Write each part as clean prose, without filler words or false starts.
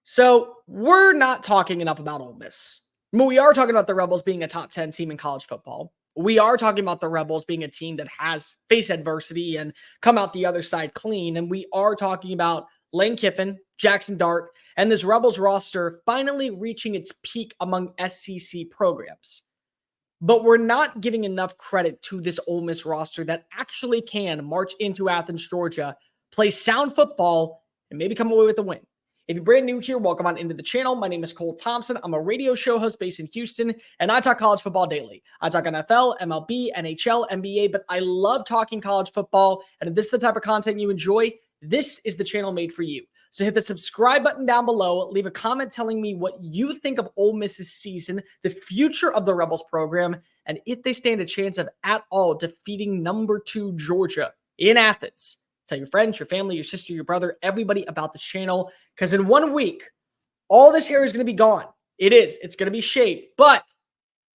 So we're not talking enough about Ole Miss. I mean, we are talking about the Rebels being a top 10 team in college football. We are talking about the Rebels being a team that has faced adversity and come out the other side clean. And we are talking about Lane Kiffin, Jackson Dart, and this Rebels roster finally reaching its peak among SEC programs. But we're not giving enough credit to this Ole Miss roster that actually can march into Athens, Georgia, play sound football, and maybe come away with a win. If you're brand new here, welcome on into the channel. My name is Cole Thompson. I'm a radio show host based in Houston, and I talk college football daily. I talk NFL, MLB, NHL, NBA, but I love talking college football. And if this is the type of content you enjoy, this is the channel made for you. So hit the subscribe button down below, leave a comment telling me what you think of Ole Miss's season, the future of the Rebels program, and if they stand a chance of at all defeating number 2 Georgia in Athens. Tell your friends, your family, your sister, your brother, everybody about the channel, because in 1 week, all this hair is going to be gone. It is. It's going to be shaved, but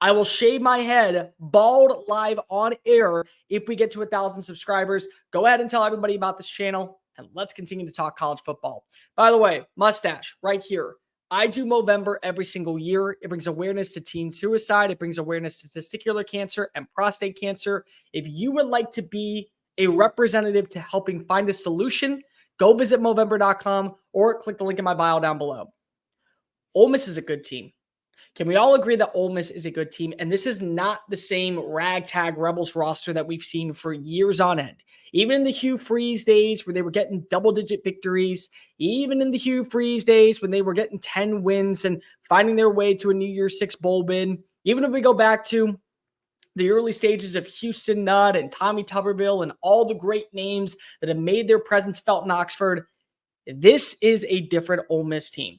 I will shave my head bald live on air if we get to 1,000 subscribers. Go ahead and tell everybody about this channel, and let's continue to talk college football. By the way, mustache right here. I do Movember every single year. It brings awareness to teen suicide. It brings awareness to testicular cancer and prostate cancer. If you would like to be a representative to helping find a solution, go visit Movember.com or click the link in my bio down below. Ole Miss is a good team. Can we all agree that Ole Miss is a good team? And this is not the same ragtag Rebels roster that we've seen for years on end. Even in the Hugh Freeze days where they were getting double-digit victories, even in the Hugh Freeze days when they were getting 10 wins and finding their way to a New Year's Six bowl bid, even if we go back to the early stages of Houston Nutt and Tommy Tuberville and all the great names that have made their presence felt in Oxford, this is a different Ole Miss team.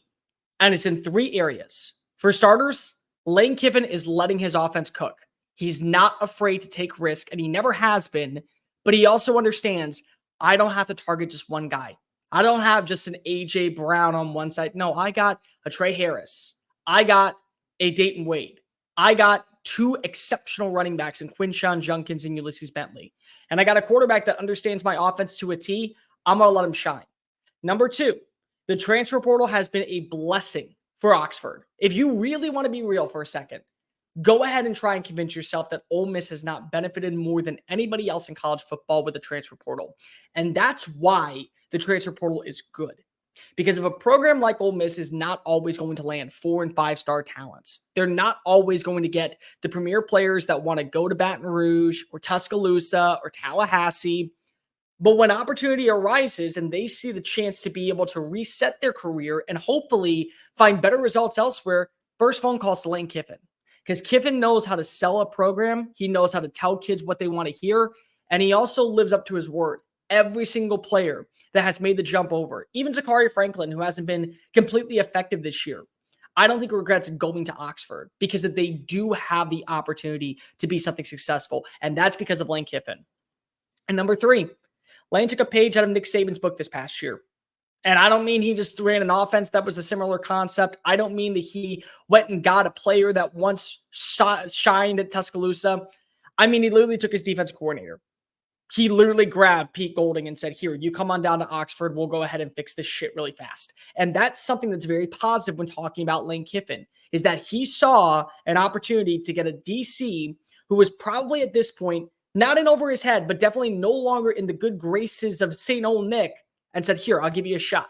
And it's in 3 areas. For starters, Lane Kiffin is letting his offense cook. He's not afraid to take risk, and he never has been, but he also understands I don't have to target just one guy. I don't have just an A.J. Brown on one side. No, I got a Trey Harris. I got a Dayton Wade. I got 2 exceptional running backs in Quinshawn Junkins and Ulysses Bentley. And I got a quarterback that understands my offense to a T. I'm going to let him shine. Number 2, the transfer portal has been a blessing for Oxford. If you really want to be real for a second, go ahead and try and convince yourself that Ole Miss has not benefited more than anybody else in college football with the transfer portal. And that's why the transfer portal is good. Because if a program like Ole Miss is not always going to land 4- and 5-star talents, they're not always going to get the premier players that want to go to Baton Rouge or Tuscaloosa or Tallahassee. But when opportunity arises and they see the chance to be able to reset their career and hopefully find better results elsewhere, first phone calls to Lane Kiffin. Because Kiffin knows how to sell a program. He knows how to tell kids what they want to hear. And he also lives up to his word. Every single player that has made the jump over, even Zachary Franklin, who hasn't been completely effective this year, I don't think regrets going to Oxford because they do have the opportunity to be something successful. And that's because of Lane Kiffin. And number 3, Lane took a page out of Nick Saban's book this past year. And I don't mean he just ran an offense that was a similar concept. I don't mean that he went and got a player that once shined at Tuscaloosa. I mean, he literally took his defense coordinator. He literally grabbed Pete Golding and said, here, you come on down to Oxford. We'll go ahead and fix this shit really fast. And that's something that's very positive when talking about Lane Kiffin, is that he saw an opportunity to get a DC who was probably at this point not in over his head, but definitely no longer in the good graces of St. Old Nick, and said, here, I'll give you a shot.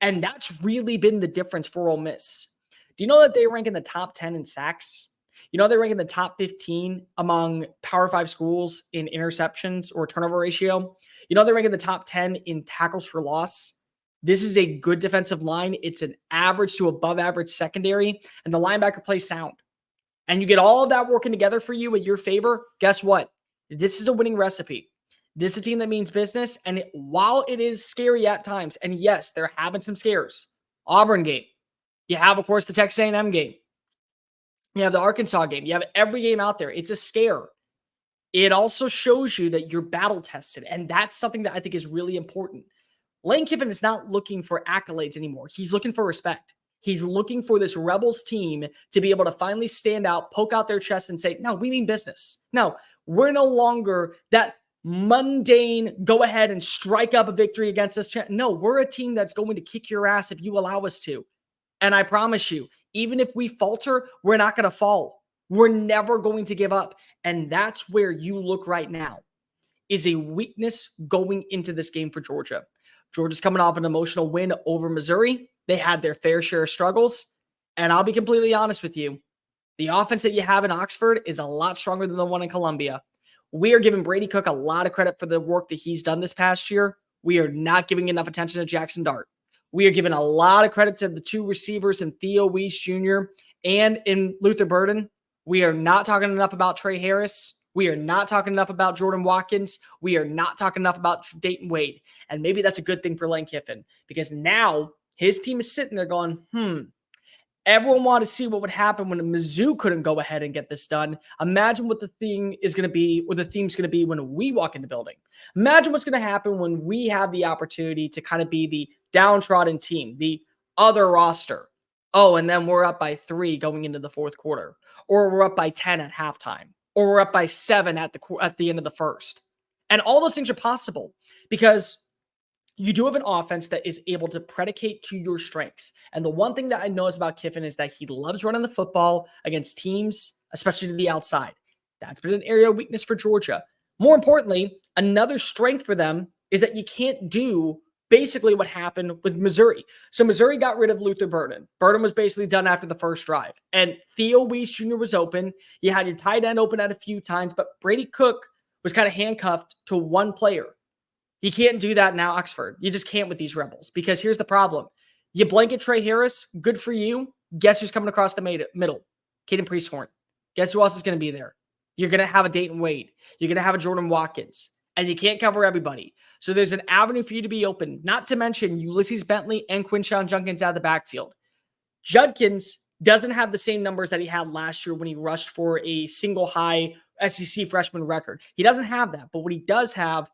And that's really been the difference for Ole Miss. Do you know that they rank in the top 10 in sacks? You know they rank in the top 15 among Power 5 schools in interceptions or turnover ratio? You know they rank in the top 10 in tackles for loss? This is a good defensive line. It's an average to above average secondary, and the linebacker plays sound. And you get all of that working together for you in your favor. Guess what? This is a winning recipe. This is a team that means business. And while it is scary at times, and yes, there have been some scares. Auburn game. You have, of course, the Texas A&M game. You have the Arkansas game. You have every game out there. It's a scare. It also shows you that you're battle tested. And that's something that I think is really important. Lane Kiffin is not looking for accolades anymore. He's looking for respect. He's looking for this Rebels team to be able to finally stand out, poke out their chest and say, no, we mean business. No, we're no longer that mundane, go ahead and strike up a victory against us. No, we're a team that's going to kick your ass if you allow us to. And I promise you, even if we falter, we're not going to fall. We're never going to give up. And that's where you look right now is a weakness going into this game for Georgia. Georgia's coming off an emotional win over Missouri. They had their fair share of struggles. And I'll be completely honest with you. The offense that you have in Oxford is a lot stronger than the one in Columbia. We are giving Brady Cook a lot of credit for the work that he's done this past year. We are not giving enough attention to Jackson Dart. We are giving a lot of credit to the two receivers in Theo Weiss Jr. and in Luther Burden. We are not talking enough about Trey Harris. We are not talking enough about Jordan Watkins. We are not talking enough about Dayton Wade. And maybe that's a good thing for Lane Kiffin because now his team is sitting there going, everyone wanted to see what would happen when Mizzou couldn't go ahead and get this done. Imagine what the thing is going to be, or the theme's going to be when we walk in the building. Imagine what's going to happen when we have the opportunity to kind of be the downtrodden team, the other roster. Oh, and then we're up by 3 going into the fourth quarter, or we're up by 10 at halftime, or we're up by 7 at the end of the first. And all those things are possible because you do have an offense that is able to predicate to your strengths. And the one thing that I know about Kiffin is that he loves running the football against teams, especially to the outside. That's been an area of weakness for Georgia. More importantly, another strength for them is that you can't do basically what happened with Missouri. So Missouri got rid of Luther Burden. Burden was basically done after the first drive. And Theo Weiss Jr. was open. You had your tight end open at a few times, but Brady Cook was kind of handcuffed to one player. You can't do that now, Oxford. You just can't with these Rebels because here's the problem. You blanket Trey Harris, good for you. Guess who's coming across the middle? Caden Priesthorn. Guess who else is going to be there? You're going to have a Dayton Wade. You're going to have a Jordan Watkins. And you can't cover everybody. So there's an avenue for you to be open, not to mention Ulysses Bentley and Quinshon Judkins out of the backfield. Judkins doesn't have the same numbers that he had last year when he rushed for a single high SEC freshman record. He doesn't have that. But what he does have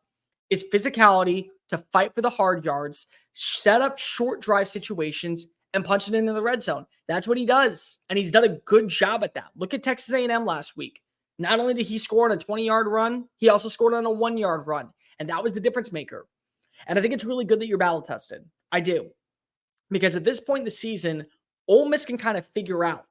is physicality to fight for the hard yards, set up short drive situations, and punch it into the red zone. That's what he does, and he's done a good job at that. Look at Texas A&M last week. Not only did he score on a 20-yard run, he also scored on a 1-yard run, and that was the difference maker. And I think it's really good that you're battle-tested. I do. Because at this point in the season, Ole Miss can kind of figure out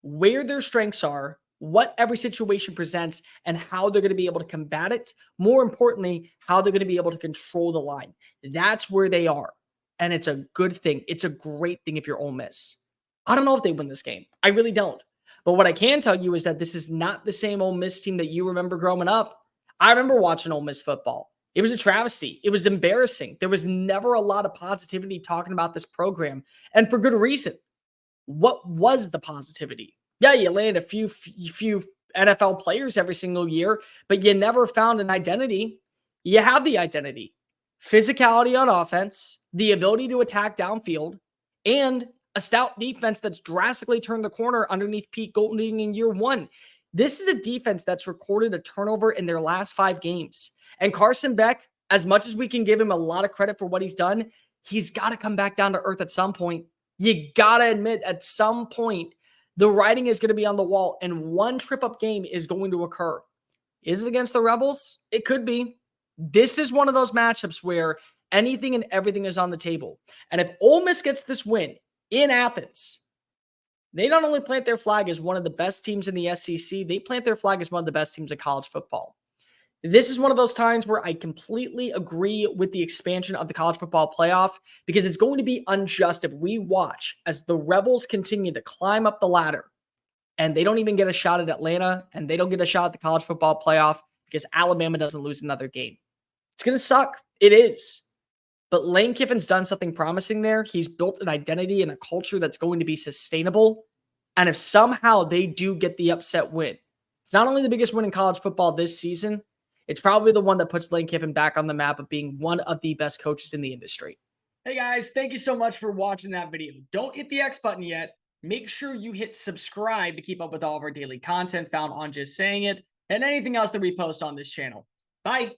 where their strengths are, what every situation presents, and how they're going to be able to combat it. More importantly, how they're going to be able to control the line. That's where they are. And it's a good thing. It's a great thing if you're Ole Miss. I don't know if they win this game. I really don't. But what I can tell you is that this is not the same Ole Miss team that you remember growing up. I remember watching Ole Miss football. It was a travesty. It was embarrassing. There was never a lot of positivity talking about this program, and for good reason. What was the positivity? Yeah, you landed a few NFL players every single year, but you never found an identity. You have the identity. Physicality on offense, the ability to attack downfield, and a stout defense that's drastically turned the corner underneath Pete Golding in year 1. This is a defense that's recorded a turnover in their last 5 games. And Carson Beck, as much as we can give him a lot of credit for what he's done, he's got to come back down to earth at some point. You got to admit at some point, the writing is going to be on the wall and one trip-up game is going to occur. Is it against the Rebels? It could be. This is one of those matchups where anything and everything is on the table. And if Ole Miss gets this win in Athens, they not only plant their flag as one of the best teams in the SEC, they plant their flag as one of the best teams in college football. This is one of those times where I completely agree with the expansion of the college football playoff because it's going to be unjust if we watch as the Rebels continue to climb up the ladder and they don't even get a shot at Atlanta and they don't get a shot at the college football playoff because Alabama doesn't lose another game. It's going to suck. It is. But Lane Kiffin's done something promising there. He's built an identity and a culture that's going to be sustainable. And if somehow they do get the upset win, it's not only the biggest win in college football this season, it's probably the one that puts Lane Kiffin back on the map of being one of the best coaches in the industry. Hey guys, thank you so much for watching that video. Don't hit the X button yet. Make sure you hit subscribe to keep up with all of our daily content found on Just Saying It and anything else that we post on this channel. Bye.